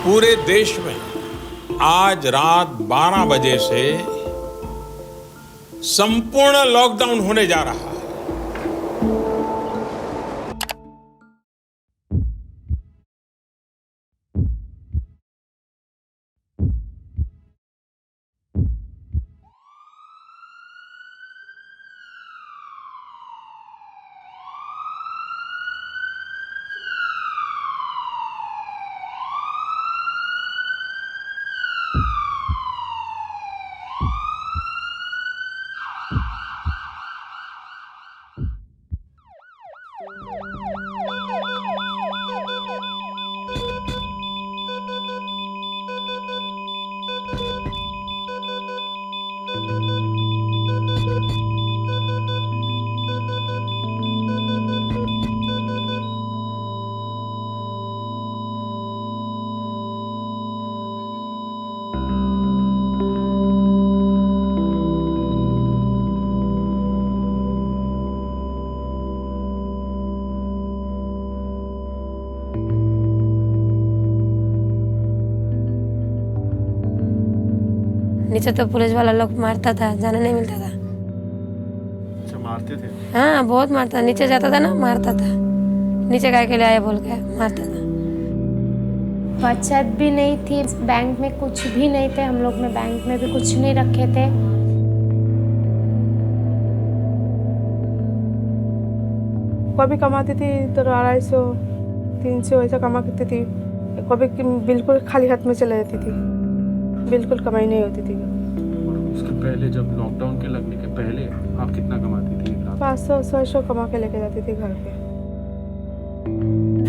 पूरे देश में आज रात 12 बजे से संपूर्ण लॉकडाउन होने जा रहा है। नीचे तो पुलिस वाला लोग मारता था, जाने नहीं मिलता था। अच्छा, मारते थे? हाँ, बहुत मारता। नीचे जाता था ना, मारता था। नीचे काय के लिए आए बोल के मारता था। बचत भी नहीं थी, बैंक में कुछ भी नहीं थे। हम लोग ने बैंक में भी कुछ नहीं रखे थे। कभी कमाती थी तो 250 300 ऐसा कमा करती थी। कभी बिल्कुल खाली हाथ में चले जाती थी, बिल्कुल कमाई नहीं होती थी। उसके पहले, जब लॉकडाउन के लगने के पहले, आप कितना कमाती थी? 500-600 कमा के लेके जाती थी घर पे।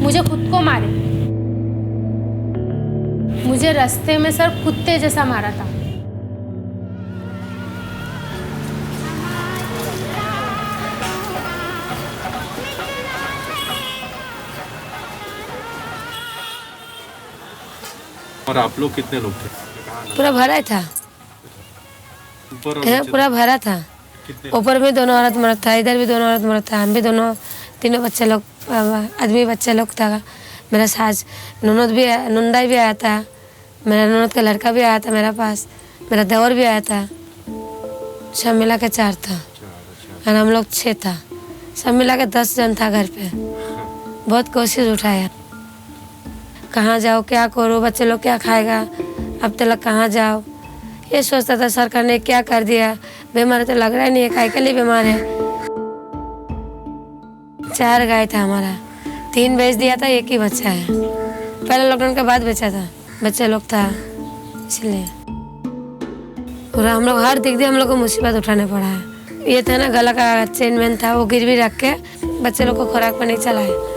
मुझे खुद को मारे, मुझे रास्ते में सर कुत्ते जैसा मारा था। और आप लोग कितने लोग थे? पूरा भरा था, ऊपर पूरा भरा था। ऊपर भी दोनों औरत मर्द था, इधर भी दोनों औरत मर्द था। हम भी दोनों तीनों बच्चे लोग, आदमी बच्चे लोग था। मेरा सास ननद भी, नंदा भी आया था। मेरा ननद का लड़का भी आया था मेरा पास। मेरा देवर भी आया था। सब मिला के 4 था और हम लोग 6 था। सब मिला के 10 जन था घर पे। बहुत कोशिश उठाया, कहाँ जाओ, क्या करो, बच्चे लोग क्या खाएगा, अब तक कहाँ जाओ। ये सोचता था सरकार ने क्या कर दिया। बीमार तो लग रहा ही नहीं है, काय के लिए बीमार है। 4 गाय था हमारा, 3 बेच दिया था, 1 ही बच्चा है। पहले लॉकडाउन के बाद बेचा था, बच्चे लोग था इसलिए। पूरा हम लोग हर दिख दी हम लोग को मुसीबत उठाने पड़ा है। ये था ना गला का चेन वेन था, वो गिरवी रख के बच्चे लोग को खुराक पर नहीं चलाए।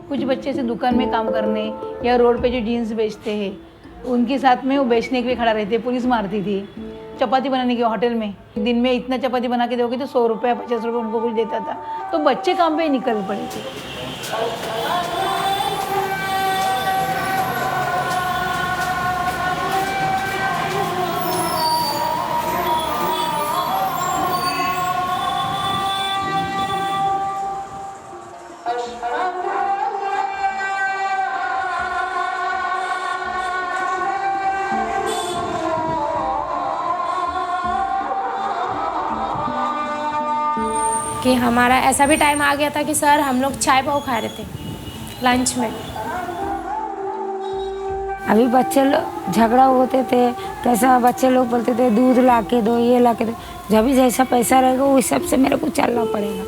कुछ बच्चे से दुकान में काम करने या रोड पे जो जीन्स बेचते हैं उनके साथ में वो बेचने के लिए खड़ा रहते, पुलिस मारती थी। चपाती बनाने के होटल में दिन में इतना चपाती बना के दोगे तो 100 रुपये 50 रुपये उनको कुछ देता था, तो बच्चे काम पे निकल पड़े थे। कि हमारा ऐसा भी टाइम आ गया था कि सर हम लोग चाय पाव खा रहे थे लंच में। अभी बच्चे लोग झगड़ा होते थे, कैसा बच्चे लोग बोलते थे दूध ला के दो, ये ला के दो। जब भी जैसा पैसा रहेगा उस हिसाब से मेरे को चलना पड़ेगा।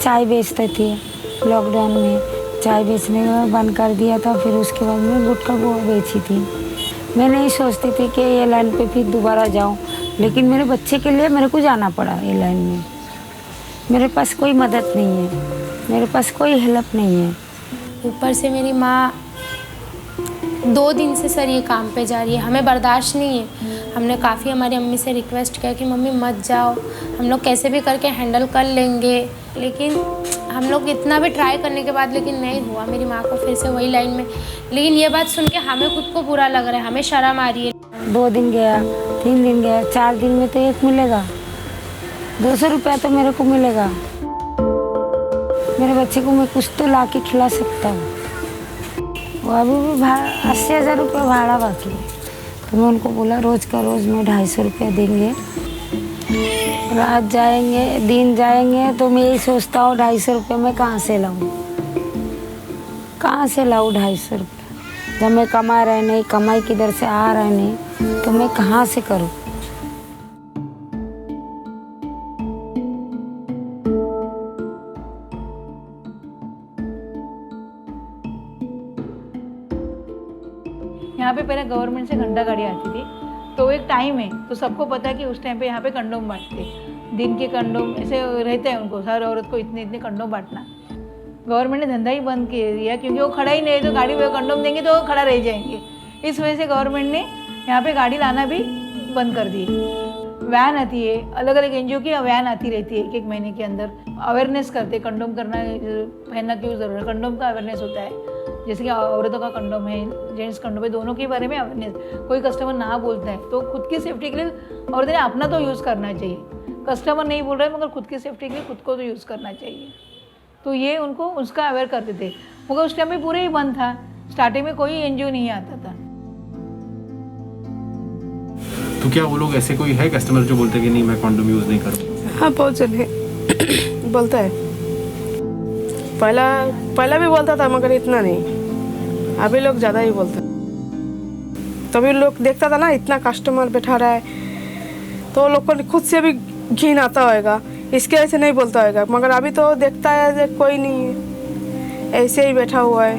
चाय बेचते थे लॉकडाउन में, चाय बेचने का बंद कर दिया था। फिर उसके बाद मैं गुटखा को बेची थी। मैं नहीं सोचती थी कि ये लाइन पे फिर दोबारा जाऊं, लेकिन मेरे बच्चे के लिए मेरे को जाना पड़ा ये लाइन में। मेरे पास कोई मदद नहीं है, मेरे पास कोई हेल्प नहीं है। ऊपर से मेरी माँ 2 दिन से सर ये काम पे जा रही है, हमें बर्दाश्त नहीं है। हमने काफ़ी हमारी अम्मी से रिक्वेस्ट किया कि मम्मी मत जाओ, हम लोग कैसे भी करके हैंडल कर लेंगे, लेकिन हम लोग इतना भी ट्राई करने के बाद लेकिन नहीं हुआ। मेरी माँ को फिर से वही लाइन में, लेकिन ये बात सुन के हमें खुद को बुरा लग रहा है, हमें शर्म आ रही है। 2 दिन गया, 3 दिन गया, 4 दिन में तो एक मिलेगा। 200 रुपया तो मेरे को मिलेगा। मेरे बच्चे को मैं कुछ तो ला के खिला सकता हूँ। वो अभी भी 80,000 रुपया भाड़ा बाकी है। तो मैं उनको बोला रोज़ का रोज़ में 250 रुपया देंगे। रात जाएंगे, दिन जाएंगे, तो मैं यही सोचता हूँ 250 रुपये मैं कहाँ से लाऊँ, कहाँ से लाऊँ 250 रुपये। जब मैं कमा रहे नहीं, कमाई किधर से आ रहे नहीं, तो मैं कहाँ से करूँ। यहाँ पे पहले गवर्नमेंट से घंटा गाड़ी आती थी, तो एक टाइम है, तो सबको पता है कि उस टाइम पे यहाँ पे कंडोम बांटते, दिन के कंडोम ऐसे रहते हैं उनको, हर औरत को इतने इतने कंडोम बांटना। गवर्नमेंट ने धंधा ही बंद कर दिया, क्योंकि वो खड़ा ही नहीं है, तो गाड़ी में कंडोम देंगे तो वो खड़ा रह जाएंगे। इस वजह से गवर्नमेंट ने यहाँ पे गाड़ी लाना भी बंद कर दी। वैन आती है, अलग अलग NGO की वैन आती रहती है, एक महीने के अंदर अवेयरनेस करते, कंडोम करना पहनना क्यों ज़रूरी है, कंडोम का अवेयरनेस होता है। जैसे कि औरतों का कंडोम है, जेंट्स कंडोम है, दोनों के बारे में अवेयरनेस। कोई कस्टमर ना बोलता है तो खुद की सेफ्टी के लिए औरतें ने अपना तो यूज़ करना चाहिए। कस्टमर नहीं बोल रहा है, मगर खुद की सेफ्टी के लिए खुद को तो यूज़ करना चाहिए। तो ये उनको उसका अवेयर करते थे, मगर उस टाइम में पूरे ही बंद था। स्टार्टिंग में कोई NGO नहीं आता था। तो क्या वो लोग ऐसे कोई है कस्टमर जो बोलते हैं कि नहीं मैं कंडोम यूज़ नहीं करूँ? हाँ, बहुत जन है, बोलता है। पहला भी बोलता था, मगर इतना नहीं। अभी लोग ज़्यादा ही बोलते हैं। तभी लोग देखता था ना, इतना कस्टमर बैठा रहा है, तो लोग को खुद से भी घिन आता होगा, इसके वजह से नहीं बोलता होगा। मगर अभी तो देखता है कोई नहीं है, ऐसे ही बैठा हुआ है,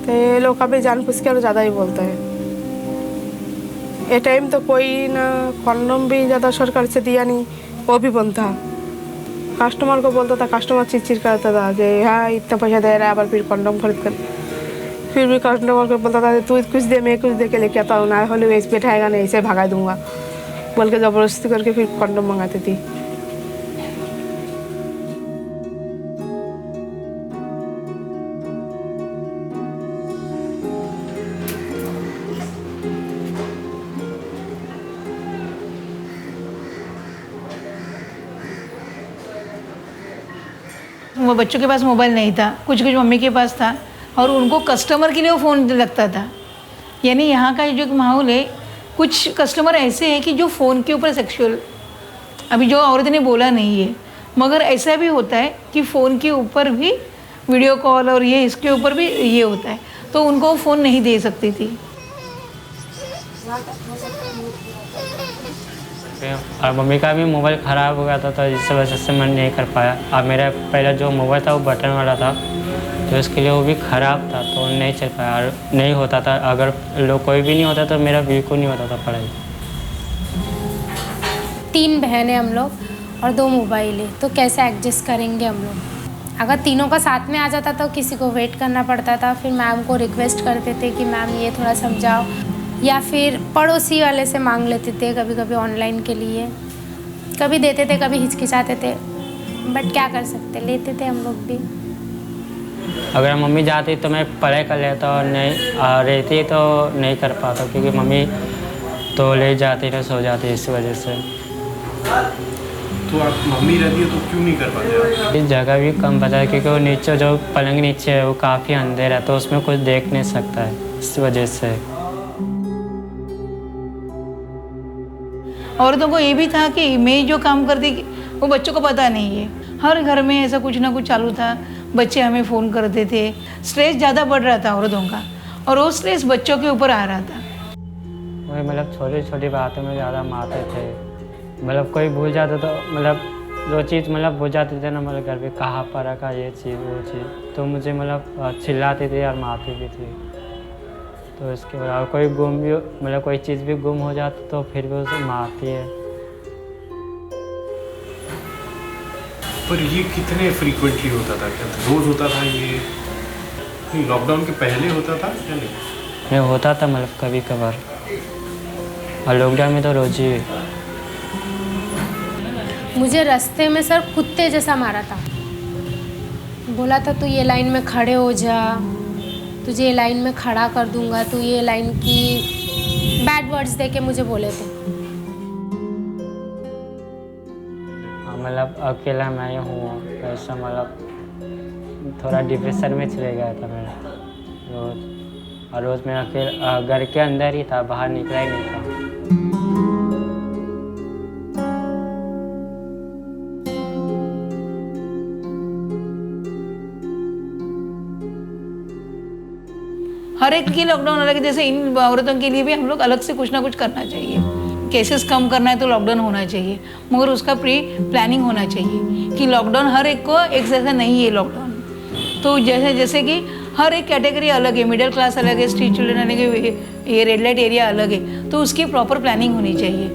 तो ये लोग अभी जान पूछ के और ज़्यादा ही बोलता है। ये टाइम तो कोई ना कंडोम भी ज़्यादा सरकार से दिया नहीं, वो भी बंद था। कस्टमर को बोलता था, कस्टमर चिड़चिड़ करता था कि हाँ इतना पैसा दे रहा है, फिर कंडोम खरीद कर। फिर भी कस्टमर को बोलता था तू कुछ दे, मैं कुछ दे के लेके आता हूँ, ना होले वैसे बैठाएगा नहीं, ऐसे भगा दूंगा बोल के ज़बरदस्ती करके फिर कंडोम मंगाती थी। वो बच्चों के पास मोबाइल नहीं था, कुछ कुछ मम्मी के पास था, और उनको कस्टमर के लिए वो फ़ोन लगता था। यानी यहाँ का जो माहौल है, कुछ कस्टमर ऐसे हैं कि जो फ़ोन के ऊपर सेक्सुअल, अभी जो औरत ने बोला नहीं है, मगर ऐसा भी होता है कि फ़ोन के ऊपर भी वीडियो कॉल और ये इसके ऊपर भी ये होता है, तो उनको फ़ोन नहीं दे सकती थी। और मम्मी का भी मोबाइल ख़राब हो गया था, तो इस वजह से मैं नहीं कर पाया। अब मेरा पहला जो मोबाइल था वो बटन वाला था, तो इसके लिए वो भी ख़राब था, तो नहीं चल पाया और नहीं होता था। अगर लोग कोई भी नहीं होता तो मेरा बिल्कुल नहीं होता था पढ़ाई। 3 बहनें हम लोग और 2 मोबाइल है, तो कैसे एडजस्ट करेंगे हम लोग। अगर तीनों का साथ में आ जाता तो किसी को वेट करना पड़ता था, फिर मैम को रिक्वेस्ट करते थे कि मैम ये थोड़ा समझाओ, या फिर पड़ोसी वाले से मांग लेते थे कभी कभी ऑनलाइन के लिए। कभी देते थे, कभी हिचकिचाते थे, बट क्या कर सकते, लेते थे हम लोग भी। अगर मम्मी जाती तो मैं पढ़ाई कर लेता, और नहीं रहती तो नहीं कर पाता, क्योंकि मम्मी तो ले जाती तो सो जाती, इस वजह से। तो आप मम्मी रहती है तो क्यों नहीं कर पाते आप? इस जगह भी कम बचा है, क्योंकि वो नीचे जो पलंग नीचे है वो काफ़ी अंधेरा है, तो उसमें कुछ देख नहीं सकता है, इस वजह से। औरतों को ये भी था कि मैं जो काम करती वो बच्चों को पता नहीं है। हर घर में ऐसा कुछ ना कुछ चालू था, बच्चे हमें फ़ोन करते थे। स्ट्रेस ज़्यादा बढ़ रहा था औरतों का, और वो स्ट्रेस बच्चों के ऊपर आ रहा था। वही मतलब छोटी छोटी बातों में ज़्यादा मारते थे। मतलब कोई भूल जाता तो मतलब जो चीज़ मतलब भूल जाते थे ना, मतलब घर पे कहाँ पर रखा ये चीज़ वो चीज़, तो मुझे मतलब चिल्लाती थी और मारती भी थी। तो इसके बाद कोई गुम भी मतलब कोई चीज़ भी गुम हो जाती तो फिर भी उसे मारती है। पर ये कितने फ्रीक्वेंटली होता था? क्या रोज़ होता था ये? नहीं, लॉकडाउन के पहले होता था या नहीं? होता था मतलब कभी कभार, और लॉकडाउन में तो रोज़ ही। मुझे रास्ते में सर कुत्ते जैसा मारा था, बोला था तू ये लाइन में खड़े हो जा, तुझे ये लाइन में खड़ा कर दूंगा, तू ये लाइन की बैड वर्ड्स दे के मुझे बोले थे। मतलब अकेला मैं ही हूँ, ऐसा मतलब थोड़ा डिप्रेशन में चले गया था मैं रोज़। और रोज़ मैं अकेला घर के अंदर ही था, बाहर निकला ही नहीं था। हर एक की लॉकडाउन अलग है, जैसे इन औरतों के लिए भी हम लोग अलग से कुछ ना कुछ करना चाहिए। केसेस कम करना है तो लॉकडाउन होना चाहिए, मगर उसका प्री प्लानिंग होना चाहिए कि लॉकडाउन हर एक को एक जैसा नहीं है लॉकडाउन। तो जैसे कि हर एक कैटेगरी अलग है, मिडिल क्लास अलग है, स्ट्रीट चिल्ड्रन अलग है, ये रेड लाइट एरिया अलग है, तो उसकी प्रॉपर प्लानिंग होनी चाहिए